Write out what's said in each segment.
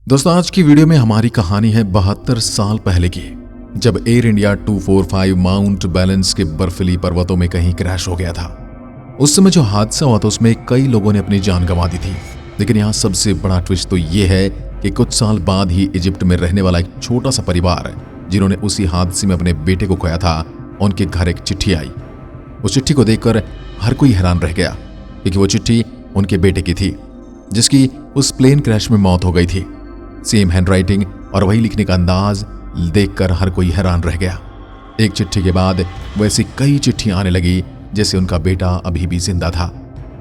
दोस्तों, आज की वीडियो में हमारी कहानी है 72 साल पहले की, जब एयर इंडिया 245 माउंट बैलेंस के बर्फीली पर्वतों में कहीं क्रैश हो गया था। उस समय जो हादसा हुआ था उसमें कई लोगों ने अपनी जान गंवा दी थी। लेकिन यहाँ सबसे बड़ा ट्विस्ट तो ये है कि कुछ साल बाद ही इजिप्ट में रहने वाला एक छोटा सा परिवार, जिन्होंने उसी हादसे में अपने बेटे को खोया था, उनके घर एक चिट्ठी आई। उस चिट्ठी को देखकर हर कोई हैरान रह गया, क्योंकि वो चिट्ठी उनके बेटे की थी, जिसकी उस प्लेन क्रैश में मौत हो गई थी। सेम हैंडराइटिंग और वही लिखने का अंदाज देखकर हर कोई हैरान रह गया। एक चिट्ठी के बाद वैसी कई चिट्ठियां आने लगी जैसे उनका बेटा अभी भी जिंदा था।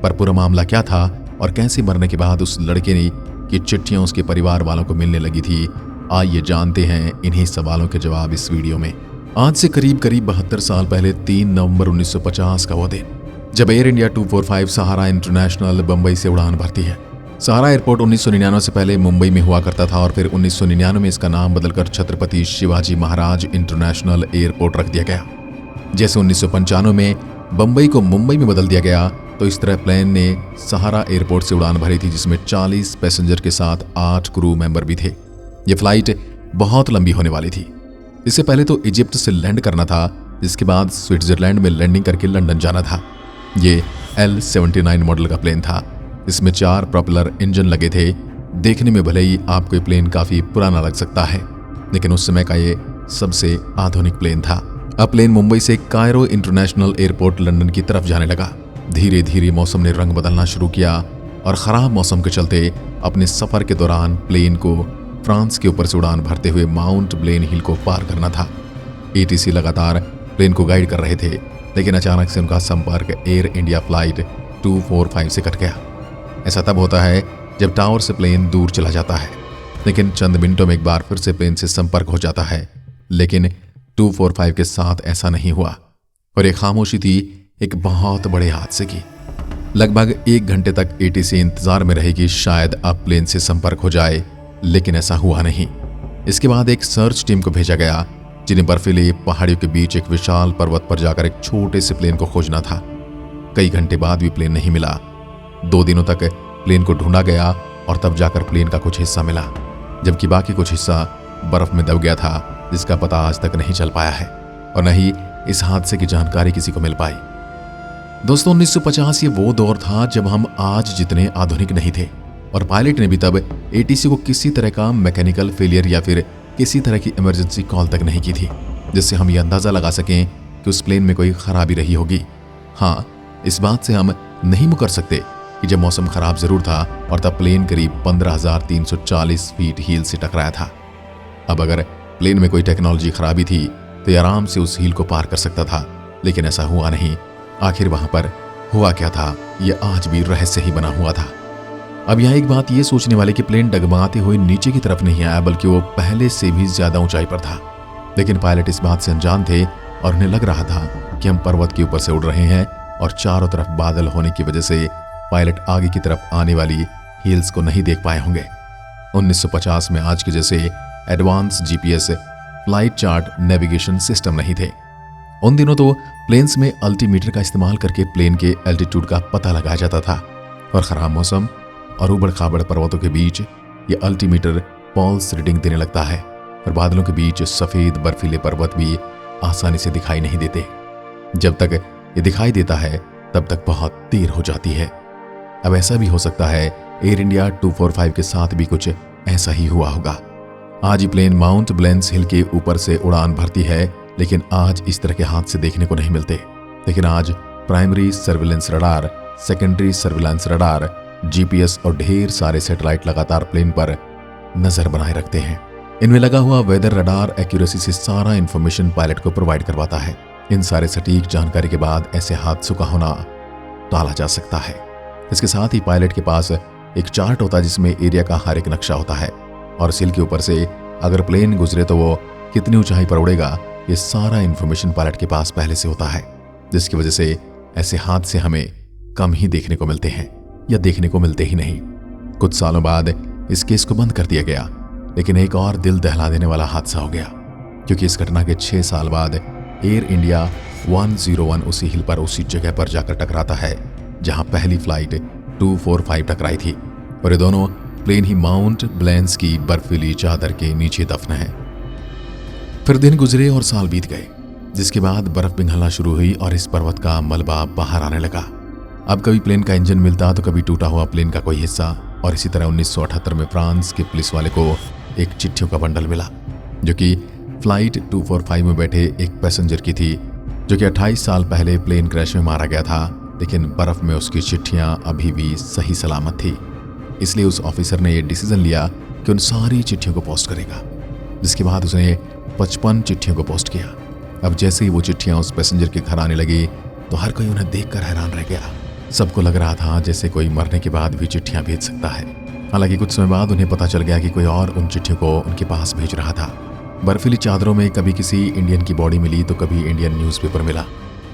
पर पूरा मामला क्या था और कैसे मरने के बाद उस लड़के ने की चिट्ठियां उसके परिवार वालों को मिलने लगी थी, आइए जानते हैं इन्हीं सवालों के जवाब इस वीडियो में। आज से करीब 72 साल पहले 3 नवंबर 1950 का वो दिन, जब एयर इंडिया 245 सहारा इंटरनेशनल बंबई से उड़ान भरती है। सहारा एयरपोर्ट 1999 से पहले मुंबई में हुआ करता था और फिर 1999 में इसका नाम बदलकर छत्रपति शिवाजी महाराज इंटरनेशनल एयरपोर्ट रख दिया गया। जैसे 1995 में बंबई को मुंबई में बदल दिया गया, तो इस तरह प्लेन ने सहारा एयरपोर्ट से उड़ान भरी थी, जिसमें 40 पैसेंजर के साथ 8 क्रू मेंबर भी थे। ये फ्लाइट बहुत लंबी होने वाली थी। इससे पहले तो इजिप्ट से लैंड करना था, जिसके बाद स्विट्जरलैंड में लैंडिंग करके लंदन जाना था। ये L-79 मॉडल का प्लेन था। इसमें 4 प्रोपेलर इंजन लगे थे। देखने में भले ही आपको ये प्लेन काफी पुराना लग सकता है, लेकिन उस समय का ये सबसे आधुनिक प्लेन था। अब प्लेन मुंबई से कायरो इंटरनेशनल एयरपोर्ट लंदन की तरफ जाने लगा। धीरे धीरे मौसम ने रंग बदलना शुरू किया और खराब मौसम के चलते अपने सफर के दौरान प्लेन को फ्रांस के ऊपर से उड़ान भरते हुए माउंट ब्लेन हिल को पार करना था। ATC लगातार प्लेन को गाइड कर रहे थे, लेकिन अचानक से उनका संपर्क एयर इंडिया फ्लाइट 245 से कट गया। ऐसा तब होता है जब टावर से प्लेन दूर चला जाता है, लेकिन चंद मिनटों में एक बार फिर से प्लेन से संपर्क हो जाता है। लेकिन 245 के साथ ऐसा नहीं हुआ और एक खामोशी थी एक बहुत बड़े हादसे की। लगभग 1 घंटे तक ATC इंतजार में रहेगी, शायद अब प्लेन से संपर्क हो जाए, लेकिन ऐसा हुआ नहीं। इसके बाद एक सर्च टीम को भेजा गया, जिन्हें बर्फीली पहाड़ियों के बीच एक विशाल पर्वत पर जाकर एक छोटे से प्लेन को खोजना था। कई घंटे बाद भी प्लेन नहीं मिला। 2 दिनों तक प्लेन को ढूंढा गया और तब जाकर प्लेन का कुछ हिस्सा मिला, जबकि बाकी कुछ हिस्सा बर्फ में दब गया था, जिसका पता आज तक नहीं चल पाया है और न ही इस हादसे की जानकारी किसी को मिल पाई। दोस्तों, 1950 ये वो दौर था जब हम आज जितने आधुनिक नहीं थे और पायलट ने भी तब ATC को किसी तरह का मैकेनिकल फेलियर या फिर किसी तरह की इमरजेंसी कॉल तक नहीं की थी, जिससे हम ये अंदाजा लगा सकें कि उस प्लेन में कोई खराबी रही होगी। हाँ, इस बात से हम नहीं मुकर सकते कि जब मौसम खराब जरूर था और तब प्लेन करीब 15,340 फीट हील से टकराया था। अब अगर प्लेन में कोई टेक्नोलॉजी खराबी थी तो ये आराम से उस हील को पार कर सकता था, लेकिन ऐसा हुआ नहीं। आखिर वहां पर हुआ क्या था, ये आज भी रहस्य ही बना हुआ था। अब यहाँ एक बात ये सोचने वाले कि प्लेन डगमगाते हुए नीचे की तरफ नहीं आया, बल्कि वो पहले से भी ज्यादा ऊंचाई पर था। लेकिन पायलट इस बात से अनजान थे और उन्हें लग रहा था कि हम पर्वत के ऊपर से उड़ रहे हैं और चारों तरफ बादल होने की वजह से पायलट आगे की तरफ आने वाली हिल्स को नहीं देख पाए होंगे। 1950 में आज के जैसे advance GPS flight chart navigation system नहीं थे। उन दिनों तो प्लेन्स में अल्टीमीटर का इस्तेमाल करके प्लेन के एल्टीट्यूड का पता लगाया जाता था और खराब मौसम और उबड़ खाबड़ पर्वतों के बीच ये अल्टीमीटर पल्स रीडिंग देने लगता है और बादलों के बीच सफेद बर्फीले पर्वत भी आसानी से दिखाई नहीं देते। जब तक ये दिखाई देता है तब तक बहुत देर हो जाती है। अब ऐसा भी हो सकता है एयर इंडिया 245 के साथ भी कुछ ऐसा ही हुआ होगा। आज ये प्लेन माउंट ब्लेंस हिल के ऊपर से उड़ान भरती है, लेकिन आज इस तरह के हादसे देखने को नहीं मिलते। लेकिन आज primary surveillance radar, secondary surveillance radar, GPS और ढेर सारे सैटेलाइट लगातार प्लेन पर नजर बनाए रखते हैं। इनमें लगा हुआ वेदर रडार एक्यूरेसी से सारा इंफॉर्मेशन पायलट को प्रोवाइड करवाता है। इन सारे सटीक जानकारी के बाद ऐसे हादसों का होना टाला जा सकता है। इसके साथ ही पायलट के पास एक चार्ट होता है, जिसमें एरिया का हर एक नक्शा होता है और सिल के ऊपर से अगर प्लेन गुजरे तो वो कितनी ऊंचाई पर उड़ेगा, ये सारा इंफॉर्मेशन पायलट के पास पहले से होता है, जिसकी वजह से ऐसे हादसे हमें कम ही देखने को मिलते हैं या देखने को मिलते ही नहीं। कुछ सालों बाद इस केस को बंद कर दिया गया, लेकिन एक और दिल दहला देने वाला हादसा हो गया, क्योंकि इस घटना के 6 साल बाद एयर इंडिया 101 उसी हिल पर उसी जगह पर जाकर टकराता है जहां पहली फ्लाइट 245 टकराई थी और ये दोनों प्लेन ही माउंट ब्लैंस की बर्फीली चादर के नीचे दफन है। फिर दिन गुजरे और साल बीत गए, जिसके बाद बर्फ पिघलना शुरू हुई और इस पर्वत का मलबा बाहर आने लगा। अब कभी प्लेन का इंजन मिलता तो कभी टूटा हुआ प्लेन का कोई हिस्सा। और इसी तरह 1978 में फ्रांस के पुलिस वाले को एक चिट्ठियों का बंडल मिला, जो कि फ्लाइट 245 में बैठे एक पैसेंजर की थी, जो कि 28 साल पहले प्लेन क्रैश में मारा गया था, लेकिन बर्फ में उसकी चिट्ठियां अभी भी सही सलामत थी। इसलिए उस ऑफिसर ने यह डिसीजन लिया कि उन सारी चिट्ठियों को पोस्ट करेगा, जिसके बाद उसने 55 चिट्ठियों को पोस्ट किया। अब जैसे ही वो चिट्ठियां उस पैसेंजर के घर आने लगी तो हर कोई उन्हें देखकर हैरान रह गया। सबको लग रहा था जैसे कोई मरने के बाद भी चिट्ठियां भेज सकता है। हालांकि कुछ समय बाद उन्हें पता चल गया कि कोई और उन चिट्ठियों को उनके पास भेज रहा था। बर्फीली चादरों में कभी किसी इंडियन की बॉडी मिली तो कभी इंडियन न्यूज़पेपर मिला।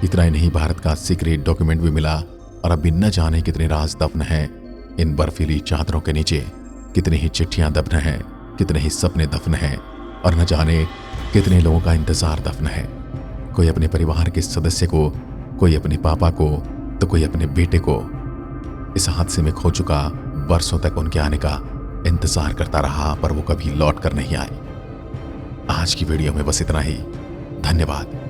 इतना ही नहीं, भारत का सीक्रेट डॉक्यूमेंट भी मिला। और अब न जाने कितने राज दफन हैं इन बर्फीली चादरों के नीचे, कितनी ही चिट्ठियां दफन हैं, कितने ही सपने दफन हैं, और न जाने कितने लोगों का इंतजार दफन है। कोई अपने परिवार के सदस्य को, कोई अपने पापा को, तो कोई अपने बेटे को इस हादसे में खो चुका। बरसों तक उनके आने का इंतजार करता रहा, पर वो कभी लौट कर नहीं आए। आज की वीडियो में बस इतना ही। धन्यवाद।